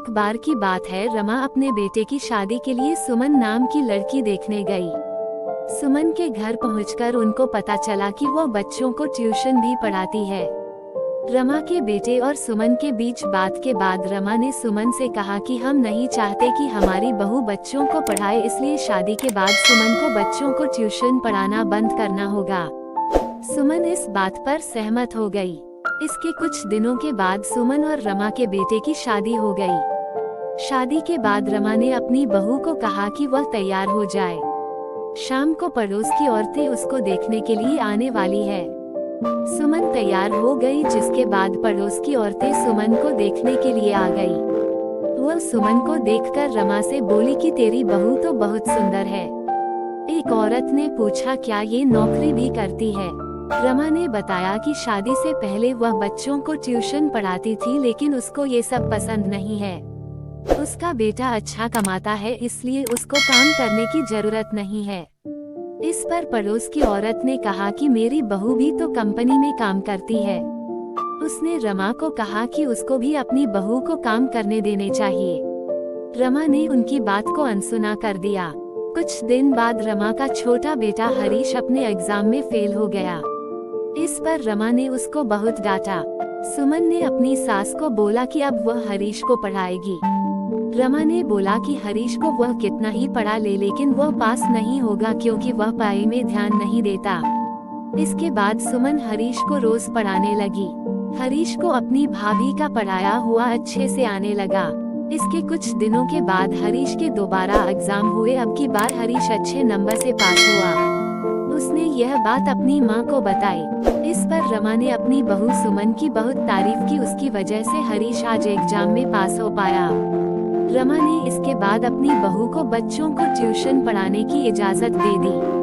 एक बार की बात है, रमा अपने बेटे की शादी के लिए सुमन नाम की लड़की देखने गई। सुमन के घर पहुंचकर उनको पता चला कि वो बच्चों को ट्यूशन भी पढ़ाती है। रमा के बेटे और सुमन के बीच बात के बाद रमा ने सुमन से कहा कि हम नहीं चाहते कि हमारी बहू बच्चों को पढ़ाए, इसलिए शादी के बाद सुमन को बच्चों को ट्यूशन पढ़ाना बंद करना होगा। सुमन इस बात पर सहमत हो गई। इसके कुछ दिनों के बाद सुमन और रमा के बेटे की शादी हो गई। शादी के बाद रमा ने अपनी बहू को कहा कि वह तैयार हो जाए। शाम को पड़ोस की औरतें उसको देखने के लिए आने वाली है। सुमन तैयार हो गई, जिसके बाद पड़ोस की औरतें सुमन को देखने के लिए आ गई। वह सुमन को देखकर रमा से बोली कि तेरी बहू तो बहुत सुंदर है। एक औरत ने पूछा, क्या ये नौकरी भी करती है? रमा ने बताया कि शादी से पहले वह बच्चों को ट्यूशन पढ़ाती थी, लेकिन उसको ये सब पसंद नहीं है। उसका बेटा अच्छा कमाता है, इसलिए उसको काम करने की जरूरत नहीं है। इस पर पड़ोस की औरत ने कहा कि मेरी बहू भी तो कंपनी में काम करती है। उसने रमा को कहा कि उसको भी अपनी बहू को काम करने देने चाहिए। रमा ने उनकी बात को अनसुना कर दिया। कुछ दिन बाद रमा का छोटा बेटा हरीश अपने एग्जाम में फेल हो गया। इस पर रमा ने उसको बहुत डांटा। सुमन ने अपनी सास को बोला कि अब वह हरीश को पढ़ाएगी। रमा ने बोला कि हरीश को वह कितना ही पढ़ा ले, लेकिन वह पास नहीं होगा क्योंकि वह पढ़ाई में ध्यान नहीं देता। इसके बाद सुमन हरीश को रोज पढ़ाने लगी। हरीश को अपनी भाभी का पढ़ाया हुआ अच्छे से आने लगा। इसके कुछ दिनों के बाद हरीश के दोबारा एग्जाम हुए। अब की बार हरीश अच्छे नंबर से पास हुआ। उसने यह बात अपनी माँ को बताई। इस पर रमा ने अपनी बहू सुमन की बहुत तारीफ की। उसकी वजह से हरीश आज एग्जाम में पास हो पाया। रमा ने इसके बाद अपनी बहू को बच्चों को ट्यूशन पढ़ाने की इजाजत दे दी।